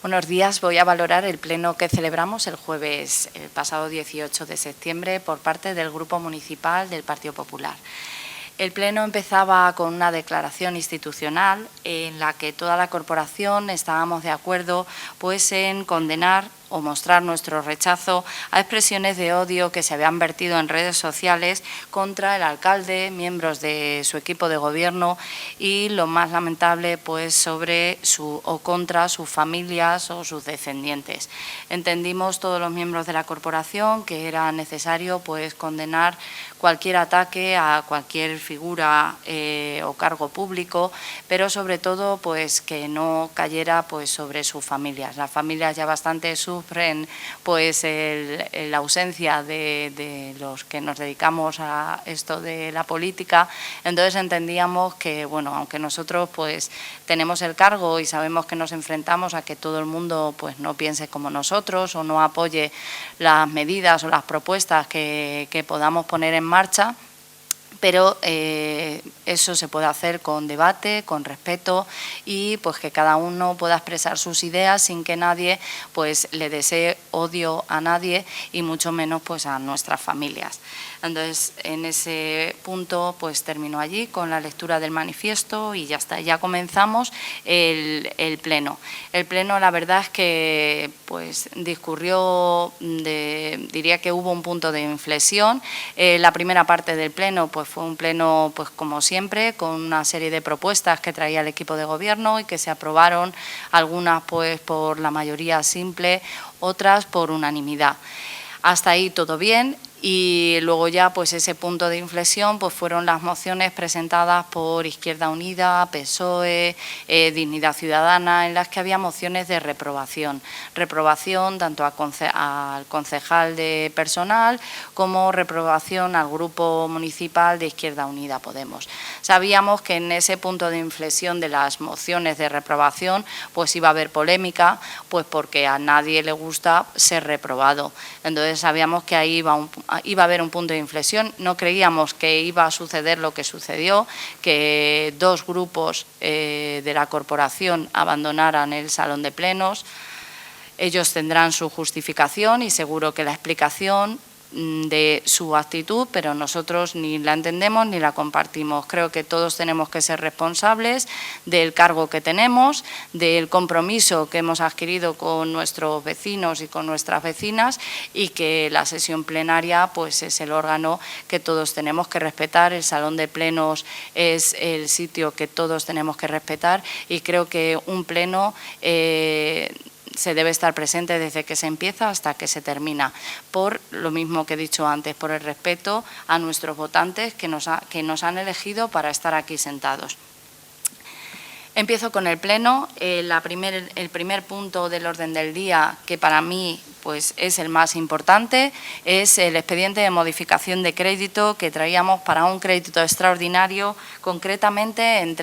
Buenos días. Voy a valorar el pleno que celebramos el jueves, el pasado 18 de septiembre, por parte del Grupo Municipal del Partido Popular. El pleno empezaba con una declaración institucional en la que toda la corporación estábamos de acuerdo pues, en condenar o mostrar nuestro rechazo a expresiones de odio que se habían vertido en redes sociales contra el alcalde, miembros de su equipo de gobierno y, lo más lamentable, pues sobre contra sus familias o sus descendientes. Entendimos todos los miembros de la corporación que era necesario pues condenar cualquier ataque a cualquier figura o cargo público, pero sobre todo pues que no cayera pues sobre sus familias. Las familias ya bastante sufren pues la ausencia de los que nos dedicamos a esto de la política. Entonces entendíamos que, bueno, aunque nosotros pues tenemos el cargo y sabemos que nos enfrentamos a que todo el mundo pues no piense como nosotros o no apoye las medidas o las propuestas que podamos poner en marcha, pero eso se puede hacer con debate, con respeto y pues que cada uno pueda expresar sus ideas sin que nadie pues le desee odio a nadie y mucho menos pues a nuestras familias. Entonces, en ese punto pues terminó allí con la lectura del manifiesto y ya está, ya comenzamos el pleno. El pleno, la verdad es que pues discurrió, diría que hubo un punto de inflexión. La primera parte del pleno pues fue un pleno, pues como siempre, con una serie de propuestas que traía el equipo de gobierno y que se aprobaron, algunas pues por la mayoría simple, otras por unanimidad. Hasta ahí todo bien. Y luego ya pues ese punto de inflexión pues fueron las mociones presentadas por Izquierda Unida, PSOE, Dignidad Ciudadana, en las que había mociones de reprobación. Reprobación tanto al concejal de personal como reprobación al grupo municipal de Izquierda Unida Podemos. Sabíamos que en ese punto de inflexión de las mociones de reprobación pues iba a haber polémica, pues porque a nadie le gusta ser reprobado. Entonces sabíamos que ahí iba a haber un punto de inflexión. No creíamos que iba a suceder lo que sucedió, que dos grupos de la corporación abandonaran el salón de plenos. Ellos tendrán su justificación y seguro que la explicación de su actitud, pero nosotros ni la entendemos ni la compartimos. Creo que todos tenemos que ser responsables del cargo que tenemos, del compromiso que hemos adquirido con nuestros vecinos y con nuestras vecinas y que la sesión plenaria pues es el órgano que todos tenemos que respetar. El salón de plenos es el sitio que todos tenemos que respetar y creo que un pleno se debe estar presente desde que se empieza hasta que se termina, por lo mismo que he dicho antes, por el respeto a nuestros votantes que nos han elegido para estar aquí sentados. Empiezo con el pleno. El primer punto del orden del día, que para mí pues, es el más importante, es el expediente de modificación de crédito que traíamos para un crédito extraordinario, concretamente en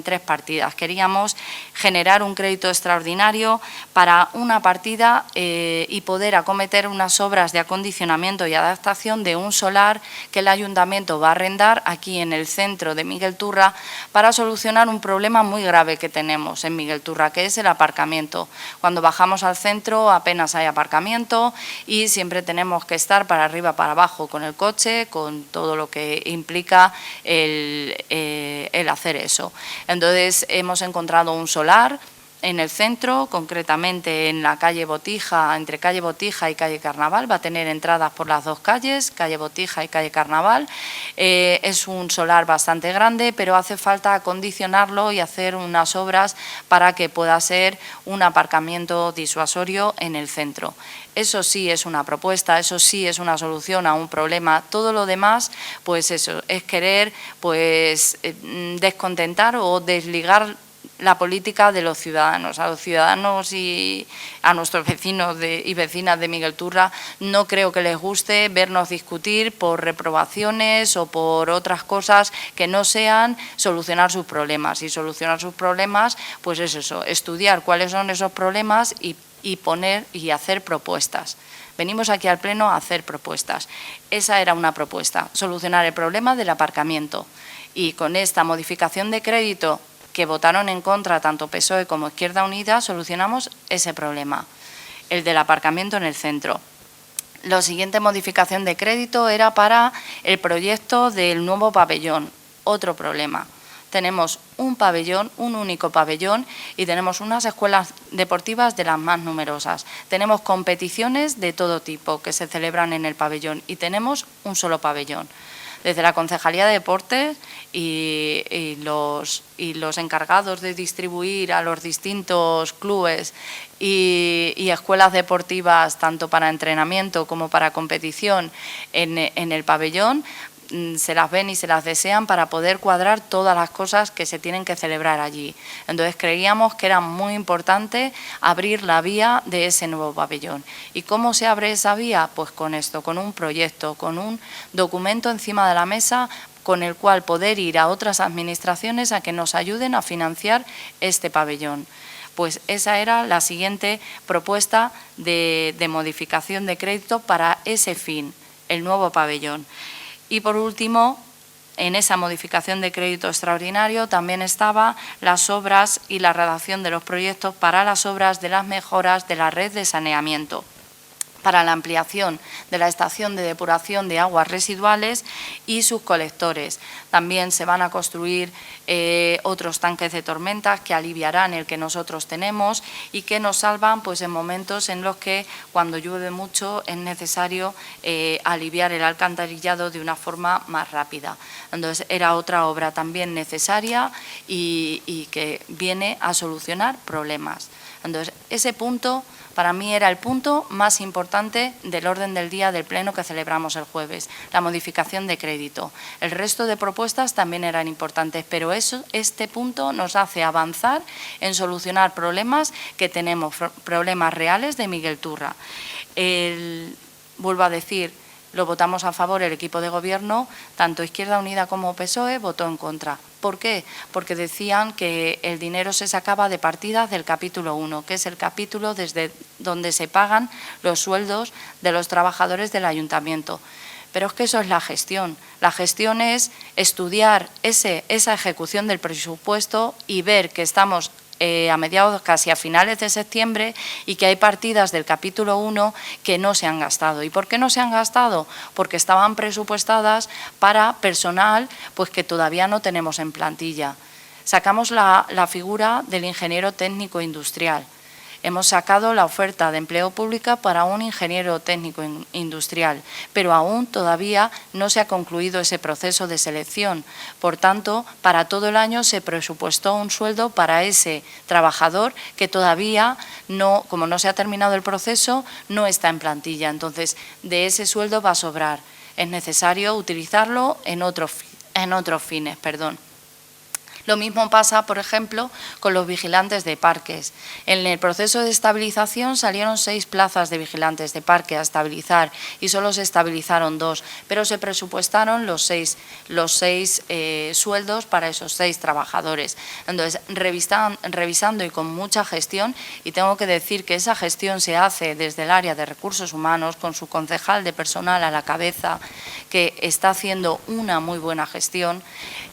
tres partidas. Queríamos generar un crédito extraordinario para una partida y poder acometer unas obras de acondicionamiento y adaptación de un solar que el Ayuntamiento va a arrendar aquí en el centro de Miguel Turra para solucionar un problema muy grave que tenemos en Miguel Turra, que es el aparcamiento. Cuando bajamos al centro apenas hay aparcamiento y siempre tenemos que estar para arriba, para abajo con el coche, con todo lo que implica el hacer eso. Entonces hemos encontrado un solar en el centro, concretamente en la calle Botija, entre calle Botija y calle Carnaval. Va a tener entradas por las dos calles, calle Botija y calle Carnaval. Es un solar bastante grande, pero hace falta acondicionarlo y hacer unas obras para que pueda ser un aparcamiento disuasorio en el centro. Eso sí es una propuesta, eso sí es una solución a un problema. Todo lo demás, pues eso, es querer pues descontentar o desligar la política de los ciudadanos. A los ciudadanos y a nuestros vecinos y vecinas de Miguel Turra no creo que les guste vernos discutir por reprobaciones o por otras cosas que no sean solucionar sus problemas. Y solucionar sus problemas, pues es eso, estudiar cuáles son esos problemas y poner y hacer propuestas. Venimos aquí al Pleno a hacer propuestas. Esa era una propuesta, solucionar el problema del aparcamiento. Y con esta modificación de crédito que votaron en contra tanto PSOE como Izquierda Unida, solucionamos ese problema, el del aparcamiento en el centro. La siguiente modificación de crédito era para el proyecto del nuevo pabellón, otro problema. Tenemos un pabellón, un único pabellón, y tenemos unas escuelas deportivas de las más numerosas. Tenemos competiciones de todo tipo que se celebran en el pabellón y tenemos un solo pabellón. Desde la Concejalía de Deportes y los encargados de distribuir a los distintos clubes y escuelas deportivas, tanto para entrenamiento como para competición en el pabellón, se las ven y se las desean para poder cuadrar todas las cosas que se tienen que celebrar allí. Entonces creíamos que era muy importante abrir la vía de ese nuevo pabellón. ¿Y cómo se abre esa vía? Pues con esto, con un proyecto, con un documento encima de la mesa con el cual poder ir a otras administraciones a que nos ayuden a financiar este pabellón. Pues esa era la siguiente propuesta de modificación de crédito para ese fin, el nuevo pabellón. Y por último, en esa modificación de crédito extraordinario también estaba las obras y la redacción de los proyectos para las obras de las mejoras de la red de saneamiento, para la ampliación de la estación de depuración de aguas residuales y sus colectores. También se van a construir otros tanques de tormentas que aliviarán el que nosotros tenemos y que nos salvan pues, en momentos en los que cuando llueve mucho es necesario aliviar el alcantarillado de una forma más rápida. Entonces era otra obra también necesaria y que viene a solucionar problemas. Entonces ese punto para mí era el punto más importante del orden del día del pleno que celebramos el jueves, la modificación de crédito. El resto de propuestas también eran importantes, pero este punto nos hace avanzar en solucionar problemas que tenemos, problemas reales de Miguel Turra. Vuelvo a decir, lo votamos a favor el equipo de gobierno, tanto Izquierda Unida como PSOE votó en contra. ¿Por qué? Porque decían que el dinero se sacaba de partidas del capítulo 1, que es el capítulo desde donde se pagan los sueldos de los trabajadores del ayuntamiento. Pero es que eso es la gestión. La gestión es estudiar esa ejecución del presupuesto y ver que estamos a mediados, casi a finales de septiembre, y que hay partidas del capítulo 1 que no se han gastado. ¿Y por qué no se han gastado? Porque estaban presupuestadas para personal pues que todavía no tenemos en plantilla. Sacamos la figura del ingeniero técnico industrial. Hemos sacado la oferta de empleo pública para un ingeniero técnico industrial, pero aún todavía no se ha concluido ese proceso de selección. Por tanto, para todo el año se presupuestó un sueldo para ese trabajador que todavía no, como no se ha terminado el proceso, no está en plantilla. Entonces, de ese sueldo va a sobrar. Es necesario utilizarlo en otros fines. Lo mismo pasa, por ejemplo, con los vigilantes de parques. En el proceso de estabilización salieron 6 plazas de vigilantes de parque a estabilizar y solo se estabilizaron 2, pero se presupuestaron los seis sueldos para esos 6 trabajadores. Entonces, revisando y con mucha gestión, y tengo que decir que esa gestión se hace desde el área de recursos humanos, con su concejal de personal a la cabeza, que está haciendo una muy buena gestión,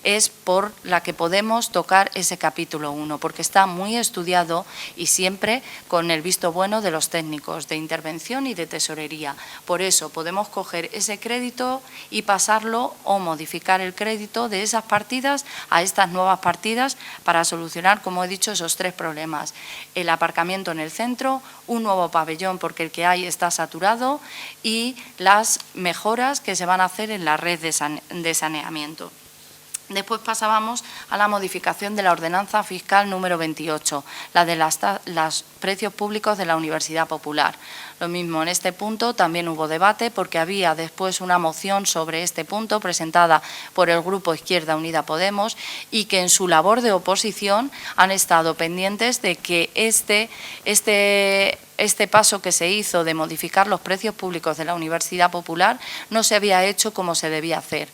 es por la que podemos tocar ese capítulo 1, porque está muy estudiado y siempre con el visto bueno de los técnicos de intervención y de tesorería. Por eso podemos coger ese crédito y pasarlo o modificar el crédito de esas partidas a estas nuevas partidas para solucionar, como he dicho, esos 3 problemas. El aparcamiento en el centro, un nuevo pabellón porque el que hay está saturado y las mejoras que se van a hacer en la red de saneamiento. Después pasábamos a la modificación de la ordenanza fiscal número 28, la de los precios públicos de la Universidad Popular. Lo mismo, en este punto también hubo debate porque había después una moción sobre este punto presentada por el Grupo Izquierda Unida Podemos y que en su labor de oposición han estado pendientes de que este paso que se hizo de modificar los precios públicos de la Universidad Popular no se había hecho como se debía hacer.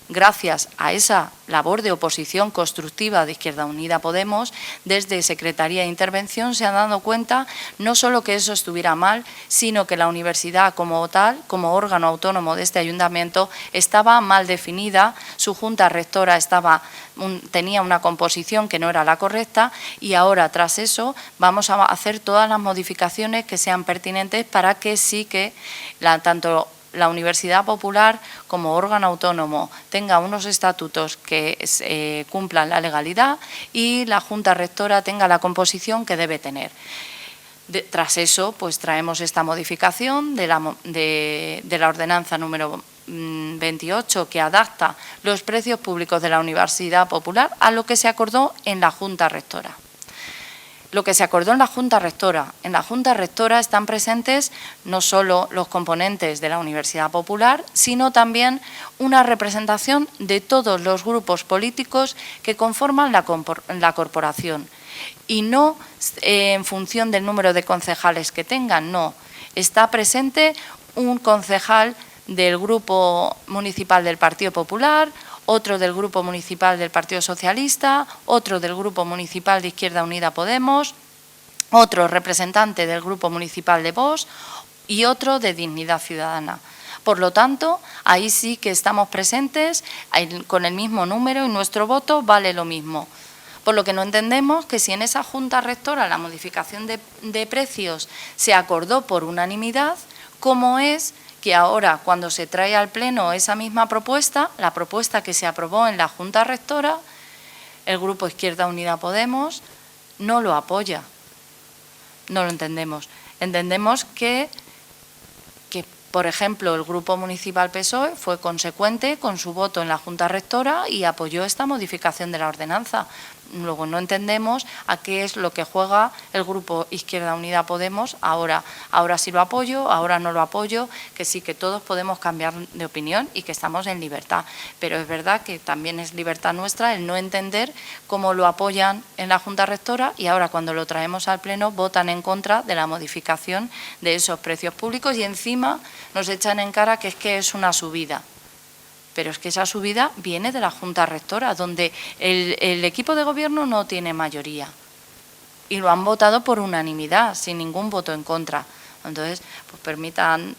gracias a esa labor de oposición constructiva de Izquierda Unida Podemos, desde Secretaría de Intervención se han dado cuenta no solo que eso estuviera mal, sino que la universidad como tal, como órgano autónomo de este ayuntamiento, estaba mal definida, su junta rectora tenía una composición que no era la correcta y ahora, tras eso, vamos a hacer todas las modificaciones que sean pertinentes para que sí que tanto la Universidad Popular como órgano autónomo tenga unos estatutos que cumplan la legalidad y la Junta Rectora tenga la composición que debe tener. Tras eso, pues traemos esta modificación de la ordenanza número 28 que adapta los precios públicos de la Universidad Popular a lo que se acordó en la Junta Rectora. Lo que se acordó en la Junta Rectora. En la Junta Rectora están presentes no solo los componentes de la Universidad Popular, sino también una representación de todos los grupos políticos que conforman la corporación. Y no en función del número de concejales que tengan, no. Está presente un concejal del Grupo Municipal del Partido Popular, otro del Grupo Municipal del Partido Socialista, otro del Grupo Municipal de Izquierda Unida Podemos, otro representante del Grupo Municipal de Vox y otro de Dignidad Ciudadana. Por lo tanto, ahí sí que estamos presentes con el mismo número y nuestro voto vale lo mismo. Por lo que no entendemos que si en esa Junta Rectora la modificación de precios se acordó por unanimidad, ¿cómo es que ahora, cuando se trae al Pleno esa misma propuesta, la propuesta que se aprobó en la Junta Rectora, el Grupo Izquierda Unida Podemos no lo apoya? No lo entendemos. Entendemos que, por ejemplo, el Grupo Municipal PSOE fue consecuente con su voto en la Junta Rectora y apoyó esta modificación de la ordenanza. Luego no entendemos a qué es lo que juega el Grupo Izquierda Unida Podemos ahora sí lo apoyo, ahora no lo apoyo, que sí que todos podemos cambiar de opinión y que estamos en libertad. Pero es verdad que también es libertad nuestra el no entender cómo lo apoyan en la Junta Rectora y ahora cuando lo traemos al Pleno votan en contra de la modificación de esos precios públicos y encima nos echan en cara que es una subida. Pero es que esa subida viene de la Junta Rectora, donde el equipo de gobierno no tiene mayoría. Y lo han votado por unanimidad, sin ningún voto en contra. Entonces, pues permitan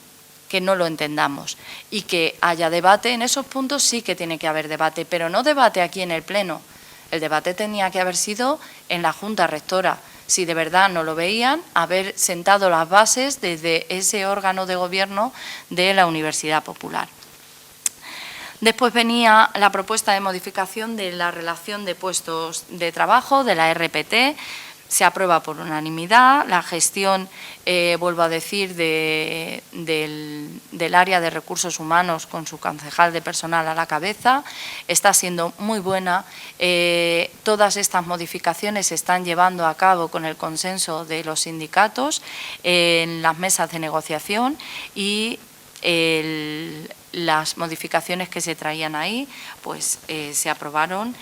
que no lo entendamos. Y que haya debate en esos puntos, sí que tiene que haber debate, pero no debate aquí en el Pleno. El debate tenía que haber sido en la Junta Rectora. Si de verdad no lo veían, haber sentado las bases desde ese órgano de gobierno de la Universidad Popular. Después venía la propuesta de modificación de la relación de puestos de trabajo, de la RPT, se aprueba por unanimidad. La gestión, vuelvo a decir, del área de recursos humanos con su concejal de personal a la cabeza, está siendo muy buena. Todas estas modificaciones se están llevando a cabo con el consenso de los sindicatos en las mesas de negociación y las modificaciones que se traían ahí pues se aprobaron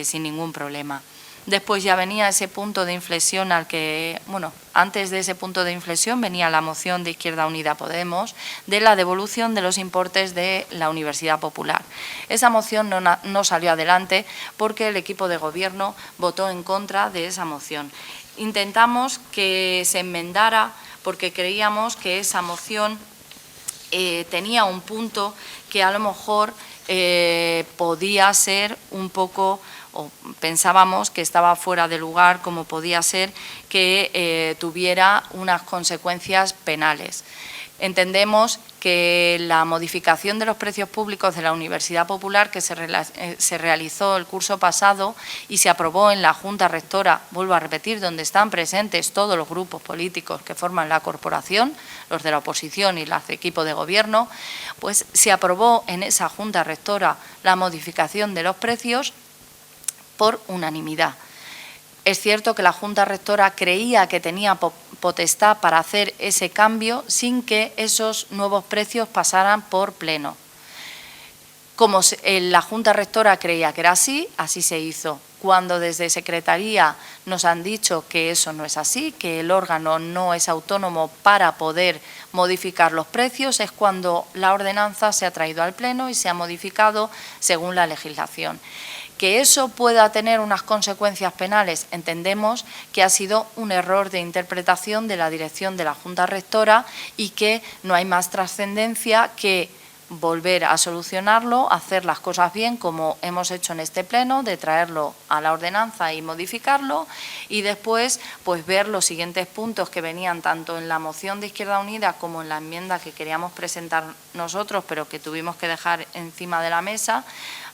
sin ningún problema. Después ya venía ese punto de inflexión antes de ese punto de inflexión venía la moción de Izquierda Unida Podemos de la devolución de los importes de la Universidad Popular. Esa moción no salió adelante porque el equipo de gobierno votó en contra de esa moción. Intentamos que se enmendara porque creíamos que esa moción tenía un punto que a lo mejor podía ser un poco, o pensábamos que estaba fuera de lugar, como podía ser que tuviera unas consecuencias penales. Entendemos que la modificación de los precios públicos de la Universidad Popular que se realizó el curso pasado y se aprobó en la Junta Rectora, vuelvo a repetir, donde están presentes todos los grupos políticos que forman la corporación, los de la oposición y los de equipo de gobierno, pues se aprobó en esa Junta Rectora la modificación de los precios por unanimidad. Es cierto que la Junta Rectora creía que tenía potestad para hacer ese cambio sin que esos nuevos precios pasaran por Pleno. Como la Junta Rectora creía que era así, así se hizo. Cuando desde Secretaría nos han dicho que eso no es así, que el órgano no es autónomo para poder modificar los precios, es cuando la ordenanza se ha traído al Pleno y se ha modificado según la legislación. Que eso pueda tener unas consecuencias penales, entendemos que ha sido un error de interpretación de la dirección de la Junta Rectora y que no hay más trascendencia que volver a solucionarlo, hacer las cosas bien como hemos hecho en este pleno, de traerlo a la ordenanza y modificarlo, y después pues ver los siguientes puntos que venían tanto en la moción de Izquierda Unida como en la enmienda que queríamos presentar nosotros, pero que tuvimos que dejar encima de la mesa,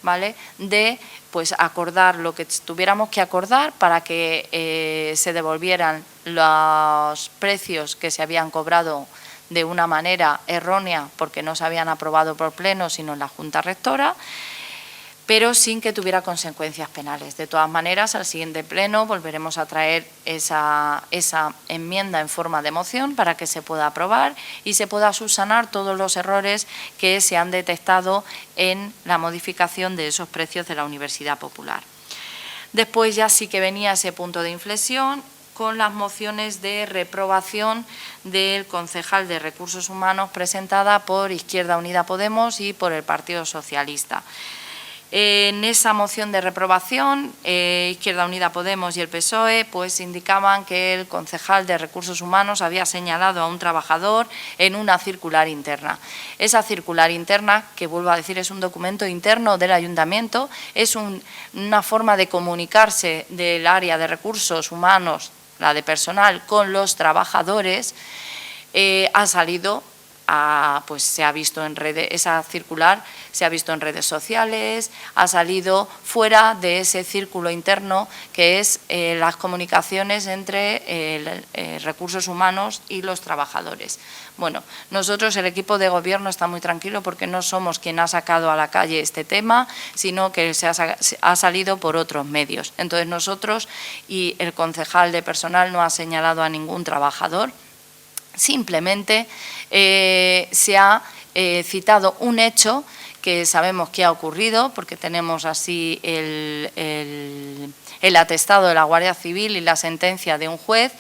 ¿vale?, de pues acordar lo que tuviéramos que acordar para que se devolvieran los precios que se habían cobrado de una manera errónea porque no se habían aprobado por Pleno sino en la Junta Rectora, pero sin que tuviera consecuencias penales. De todas maneras, al siguiente Pleno volveremos a traer esa enmienda en forma de moción para que se pueda aprobar y se pueda subsanar todos los errores que se han detectado en la modificación de esos precios de la Universidad Popular. Después ya sí que venía ese punto de inflexión con las mociones de reprobación del concejal de Recursos Humanos presentada por Izquierda Unida Podemos y por el Partido Socialista. En esa moción de reprobación, Izquierda Unida Podemos y el PSOE pues indicaban que el concejal de Recursos Humanos había señalado a un trabajador en una circular interna. Esa circular interna, que vuelvo a decir es un documento interno del Ayuntamiento, es una forma de comunicarse del área de Recursos Humanos, la de personal, con los trabajadores, ha salido, pues se ha visto en redes, esa circular se ha visto en redes sociales, ha salido fuera de ese círculo interno que es las comunicaciones entre Recursos Humanos y los trabajadores. Bueno, nosotros, el equipo de gobierno, está muy tranquilo porque no somos quien ha sacado a la calle este tema, sino que se ha salido por otros medios. Entonces nosotros y el concejal de personal no ha señalado a ningún trabajador, simplemente se ha citado un hecho que sabemos que ha ocurrido porque tenemos así el atestado de la Guardia Civil y la sentencia de un juez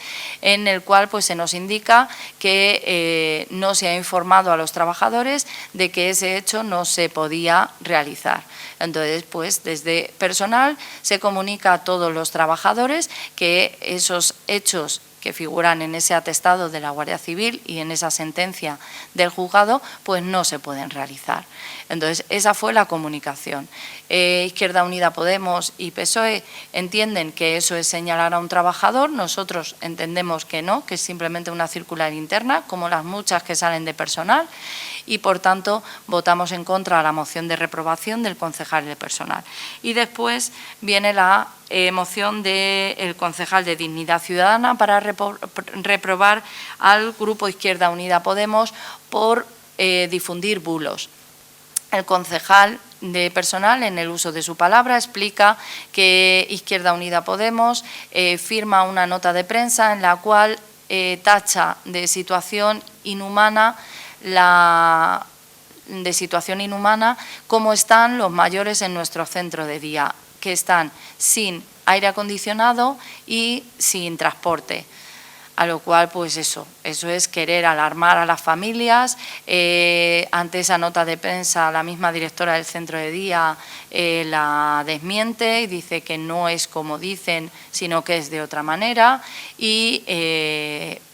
en el cual pues se nos indica que no se ha informado a los trabajadores de que ese hecho no se podía realizar. Entonces, pues desde personal se comunica a todos los trabajadores que esos hechos que figuran en ese atestado de la Guardia Civil y en esa sentencia del juzgado, pues no se pueden realizar. Entonces, esa fue la comunicación. Izquierda Unida Podemos y PSOE entienden que eso es señalar a un trabajador, nosotros entendemos que no, que es simplemente una circular interna, como las muchas que salen de personal, y por tanto votamos en contra de la moción de reprobación del concejal de personal. Y después viene la moción del concejal de Dignidad Ciudadana para reprobar al Grupo Izquierda Unida Podemos por difundir bulos. El concejal de personal, en el uso de su palabra, explica que Izquierda Unida Podemos firma una nota de prensa en la cual tacha de situación inhumana cómo están los mayores en nuestro centro de día, que están sin aire acondicionado y sin transporte. A lo cual, pues eso es querer alarmar a las familias. Ante esa nota de prensa, la misma directora del centro de día la desmiente y dice que no es como dicen, sino que es de otra manera. Y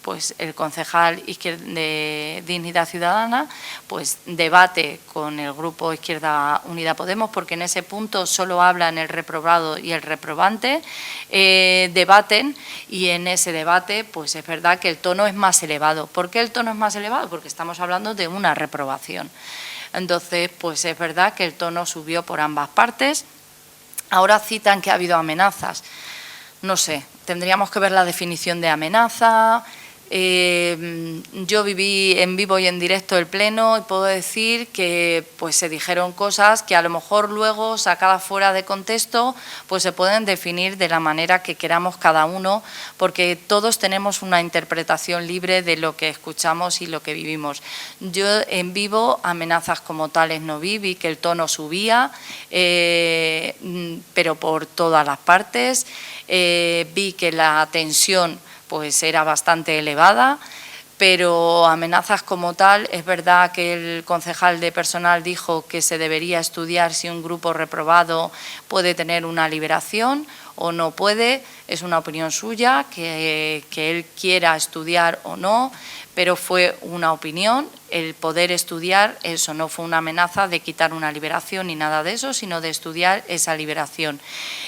pues el concejal de Dignidad Ciudadana pues debate con el Grupo Izquierda Unida Podemos, porque en ese punto solo hablan el reprobado y el reprobante, debaten, y en ese debate pues es verdad que el tono es más elevado. ¿Por qué el tono es más elevado? Porque estamos hablando de una reprobación. Entonces, pues es verdad que el tono subió por ambas partes. Ahora citan que ha habido amenazas. No sé, tendríamos que ver la definición de amenaza. Yo viví en vivo y en directo el pleno y puedo decir que pues se dijeron cosas que a lo mejor luego, sacadas fuera de contexto, pues se pueden definir de la manera que queramos cada uno, porque todos tenemos una interpretación libre de lo que escuchamos y lo que vivimos. Yo en vivo amenazas como tales no vi que el tono subía, pero por todas las partes, vi que la tensión pues era bastante elevada, pero amenazas como tal, es verdad que el concejal de personal dijo que se debería estudiar si un grupo reprobado puede tener una liberación o no puede, es una opinión suya, que él quiera estudiar o no, pero fue una opinión, el poder estudiar, eso no fue una amenaza de quitar una liberación ni nada de eso, sino de estudiar esa liberación.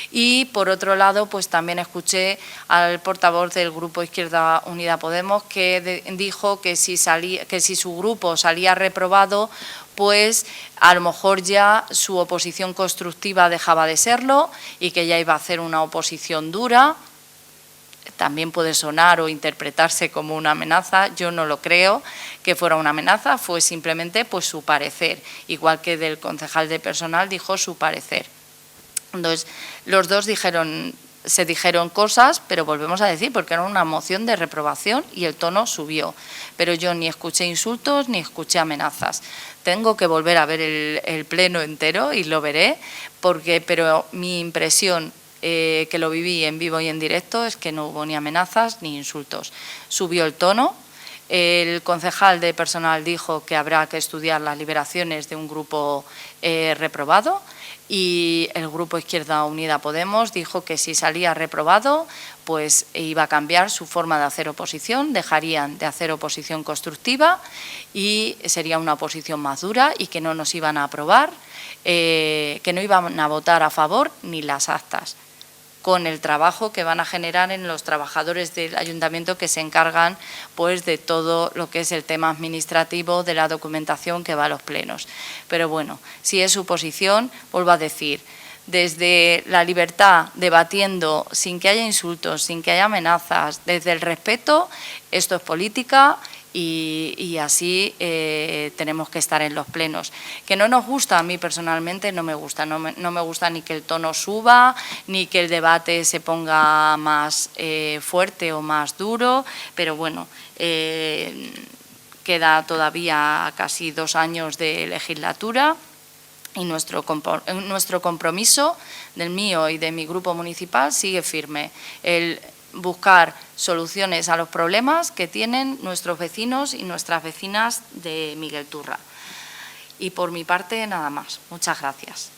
Y por otro lado, pues también escuché al portavoz del Grupo Izquierda Unida Podemos que dijo que si su grupo salía reprobado, pues a lo mejor ya su oposición constructiva dejaba de serlo y que ya iba a hacer una oposición dura. También puede sonar o interpretarse como una amenaza, yo no lo creo que fuera una amenaza, fue simplemente pues su parecer, igual que del concejal de personal dijo su parecer. Entonces, los dos se dijeron cosas, pero volvemos a decir, porque era una moción de reprobación y el tono subió. Pero yo ni escuché insultos ni escuché amenazas. Tengo que volver a ver el pleno entero y lo veré, pero mi impresión, que lo viví en vivo y en directo, es que no hubo ni amenazas ni insultos. Subió el tono. El concejal de personal dijo que habrá que estudiar las liberaciones de un grupo reprobado. Y el Grupo Izquierda Unida Podemos dijo que si salía reprobado, pues iba a cambiar su forma de hacer oposición, dejarían de hacer oposición constructiva y sería una oposición más dura y que no nos iban a aprobar, que no iban a votar a favor ni las actas, con el trabajo que van a generar en los trabajadores del ayuntamiento que se encargan pues de todo lo que es el tema administrativo de la documentación que va a los plenos. Pero bueno, si es su posición, vuelvo a decir, desde la libertad, debatiendo sin que haya insultos, sin que haya amenazas, desde el respeto, esto es política y así tenemos que estar en los plenos. Que no nos gusta, a mí personalmente no me gusta, no me gusta ni que el tono suba, ni que el debate se ponga más fuerte o más duro, pero bueno, queda todavía casi 2 años de legislatura y nuestro compromiso, del mío y de mi grupo municipal, sigue firme. El buscar soluciones a los problemas que tienen nuestros vecinos y nuestras vecinas de Miguel Turra. Y por mi parte, nada más. Muchas gracias.